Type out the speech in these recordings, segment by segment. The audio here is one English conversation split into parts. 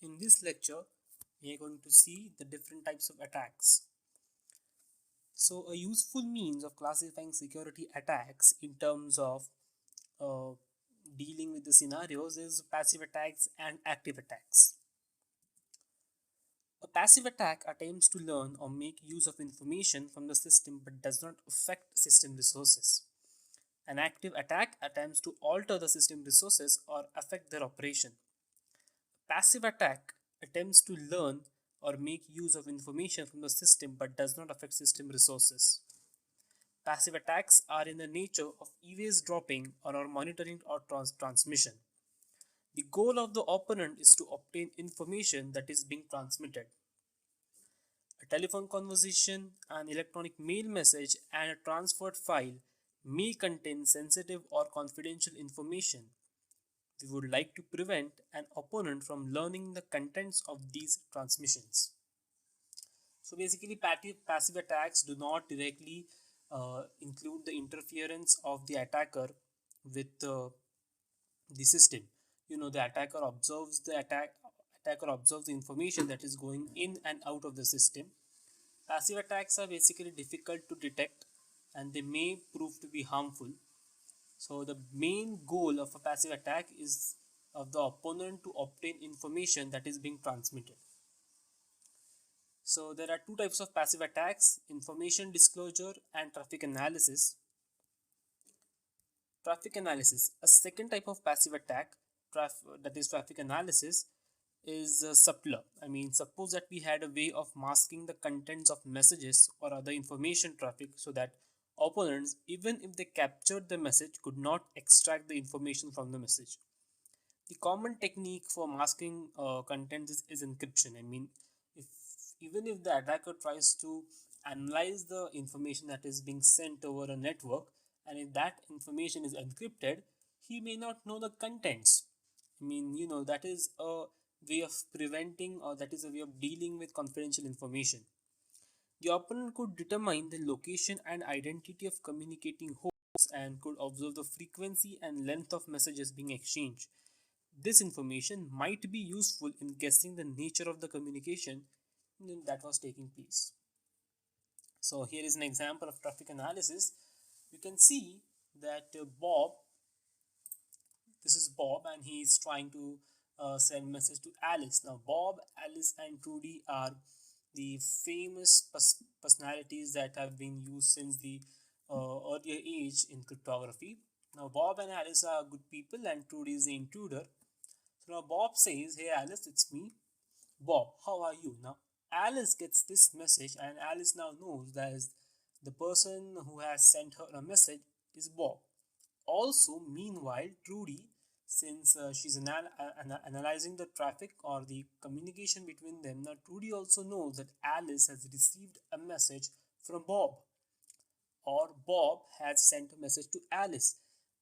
In this lecture, we are going to see the different types of attacks. So, a useful means of classifying security attacks in terms of uh, dealing with the scenarios is passive attacks and active attacks. A passive attack attempts to learn or make use of information from the system but does not affect system resources. An active attack attempts to alter the system resources or affect their operation. Passive attack attempts to learn or make use of information from the system but does not affect system resources. Passive attacks are in the nature of eavesdropping on or monitoring or transmission. The goal of the opponent is to obtain information that is being transmitted. A telephone conversation, an electronic mail message, and a transferred file may contain sensitive or confidential information. We would like to prevent an opponent from learning the contents of these transmissions. So basically, passive attacks do not directly include the interference of the attacker with the system. The attacker observes the information that is going in and out of the system. Passive attacks are basically difficult to detect and they may prove to be harmful. So the main goal of a passive attack is of the opponent to obtain information that is being transmitted. So there are two types of passive attacks: information disclosure and traffic analysis. Traffic analysis. A second type of passive attack, that is traffic analysis, is subtler. Suppose that we had a way of masking the contents of messages or other information traffic so that opponents, even if they captured the message, could not extract the information from the message. The common technique for masking contents is encryption. If even if the attacker tries to analyze the information that is being sent over a network, and if that information is encrypted, he may not know the contents. That is a way of preventing, or that is a way of dealing with confidential information. The opponent could determine the location and identity of communicating hosts and could observe the frequency and length of messages being exchanged. This information might be useful in guessing the nature of the communication that was taking place. So here is an example of traffic analysis. You can see that this is Bob, and he is trying to send message to Alice. Now Bob, Alice, and Trudy are the famous personalities that have been used since the earlier age in cryptography. Now Bob and Alice are good people, and Trudy is the intruder. So now Bob says, "Hey Alice, it's me. Bob, how are you?" Now Alice gets this message, and Alice now knows that the person who has sent her a message is Bob. Also, meanwhile, Trudy, since she's analyzing the traffic or the communication between them, now Trudy also knows that Alice has received a message from Bob, or Bob has sent a message to Alice.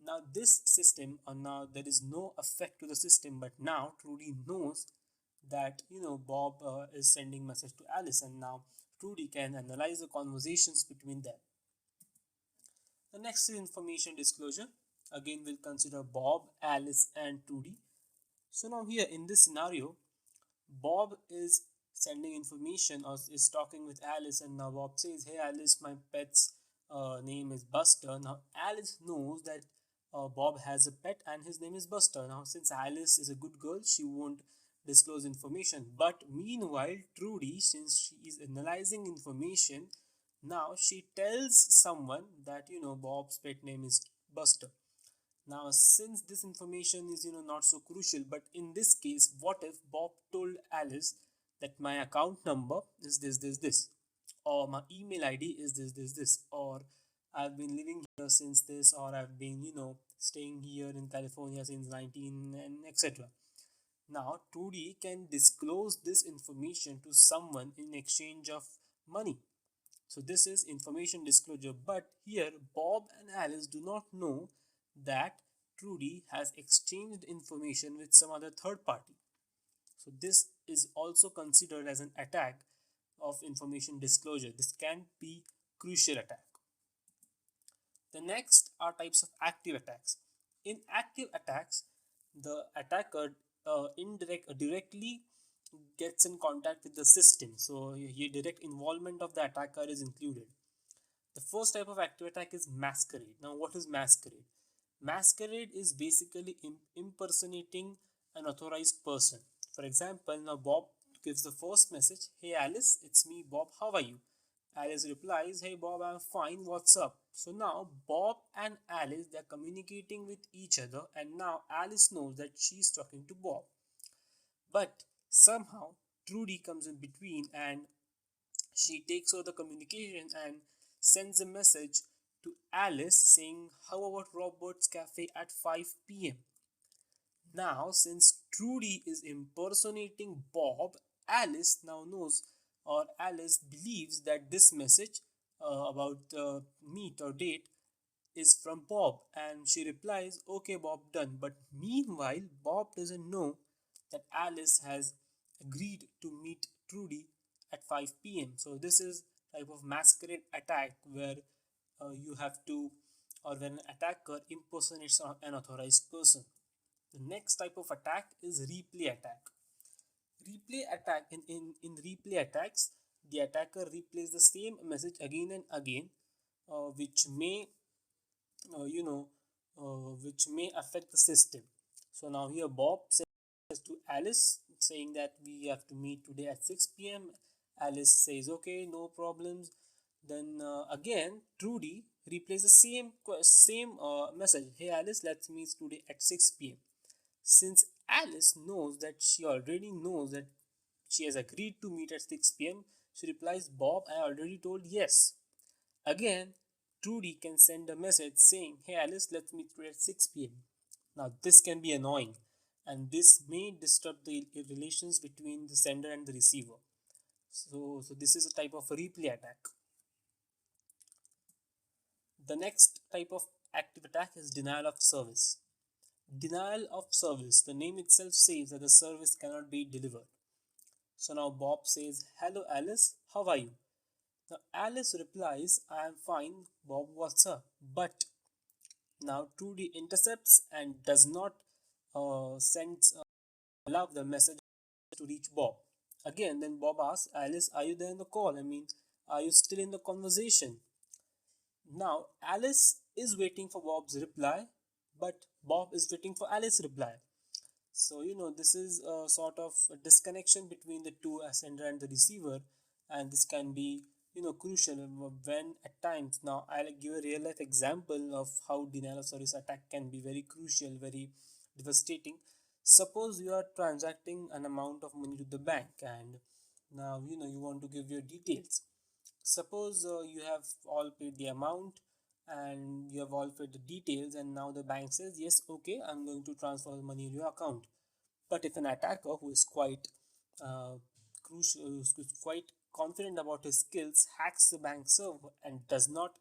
Now this system, or now there is no effect to the system, but now Trudy knows that Bob is sending message to Alice, and now Trudy can analyze the conversations between them. The next is information disclosure. Again, we'll consider Bob, Alice, and Trudy. So now here in this scenario, Bob is sending information or is talking with Alice, and now Bob says, "Hey Alice, my pet's name is Buster." Now Alice knows that Bob has a pet and his name is Buster. Now since Alice is a good girl, she won't disclose information. But meanwhile, Trudy, since she is analyzing information, now she tells someone that Bob's pet name is Buster. Now since this information is not so crucial, but in this case, what if Bob told Alice that my account number is this, or my email ID is this, or I've been living here since this, or I've been staying here in California since 19 and etc. Now Trudy can disclose this information to someone in exchange of money. So this is information disclosure, but here Bob and Alice do not know that Trudy has exchanged information with some other third party. So this is also considered as an attack of information disclosure. This can be crucial attack. The next are types of active attacks. In active attacks, the attacker directly gets in contact with the system. So here direct involvement of the attacker is included. The first type of active attack is masquerade. Now, what is masquerade? Masquerade is basically impersonating an authorized person. For example, now Bob gives the first message, "Hey Alice, it's me, Bob, how are you?" Alice replies, "Hey Bob, I'm fine, what's up?" So now Bob and Alice, they're communicating with each other, and now Alice knows that she's talking to Bob. But somehow Trudy comes in between and she takes over the communication and sends a message to Alice saying, "How about Robert's Cafe at 5 p.m.?" Now, since Trudy is impersonating Bob, Alice now knows, or Alice believes that this message about meet or date is from Bob, and she replies, "Okay, Bob, done." But meanwhile, Bob doesn't know that Alice has agreed to meet Trudy at 5 p.m. So this is type of masquerade attack where you have to, or when an attacker impersonates an unauthorized person. The next type of attack is replay attack. Replay attack in replay attacks, the attacker replays the same message again and again, which may you know which may affect the system. So now here Bob says to Alice saying that we have to meet today at 6 p.m. Alice says okay, no problems. Then again Trudy replays the same message, "Hey Alice, let's meet today at 6 p.m." Since Alice knows that she already knows that she has agreed to meet at 6 p.m., she replies, "Bob, I already told yes." Again, Trudy can send a message saying, "Hey Alice, let's meet today at 6 p.m." Now, this can be annoying and this may disturb the relations between the sender and the receiver. So this is a type of a replay attack. The next type of active attack is denial of service. Denial of service. The name itself says that the service cannot be delivered. So now Bob says, "Hello Alice, how are you?" Now Alice replies, "I am fine, Bob, what's up?" But now Trudy intercepts and does not allow the message to reach Bob. Again, then Bob asks Alice, "Are you there in the call? I mean, are you still in the conversation?" Now Alice is waiting for Bob's reply, but Bob is waiting for Alice's reply. So, this is a sort of a disconnection between the two, sender and the receiver, and this can be, crucial when at times. Now, I'll give a real life example of how denial of service attack can be very crucial, very devastating. Suppose you are transacting an amount of money to the bank, and now, you want to give your details. Suppose you have all paid the amount and you have all paid the details, and now the bank says, "Yes, okay, I'm going to transfer the money in your account." But if an attacker who is quite uh, who's quite confident about his skills hacks the bank server and does not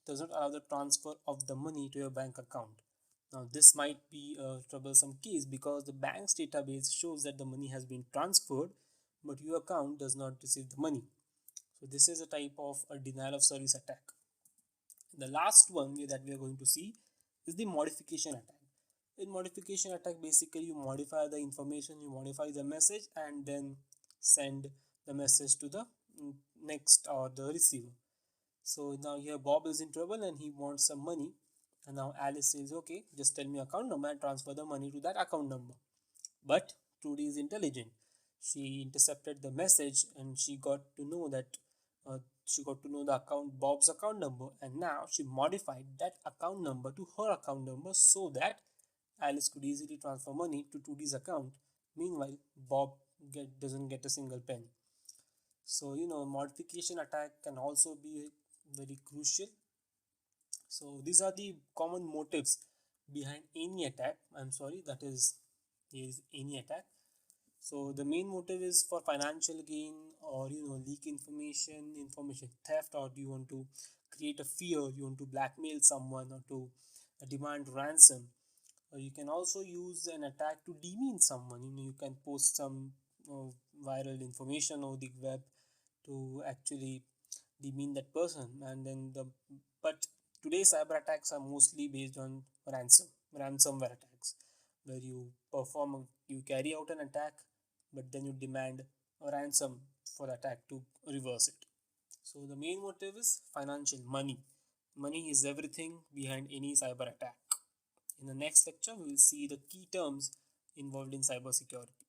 allow the transfer of the money to your bank account. Now this might be a troublesome case because the bank's database shows that the money has been transferred, but your account does not receive the money. So this is a type of a denial of service attack. The last one that we are going to see is the modification attack. In modification attack, basically you modify the information, you modify the message, and then send the message to the next or the receiver. So now here Bob is in trouble and he wants some money, and now Alice says, "Okay, just tell me account number and transfer the money to that account number." But Trudy is intelligent. She intercepted the message and she got to know the account Bob's account number, and now she modified that account number to her account number so that Alice could easily transfer money to Trudy's account. Meanwhile, Bob doesn't get a single penny. So modification attack can also be very crucial. So these are the common motives behind any attack. I'm sorry, that is any attack. So the main motive is for financial gain, or leak information theft, or do you want to create a fear, you want to blackmail someone or to demand ransom. Or you can also use an attack to demean someone. You can post some viral information over the web to actually demean that person. And then but today's cyber attacks are mostly based on ransomware attacks, where you carry out an attack but then you demand a ransom for the attack to reverse it. So the main motive is financial money. Money is everything behind any cyber attack. In the next lecture, we will see the key terms involved in cybersecurity.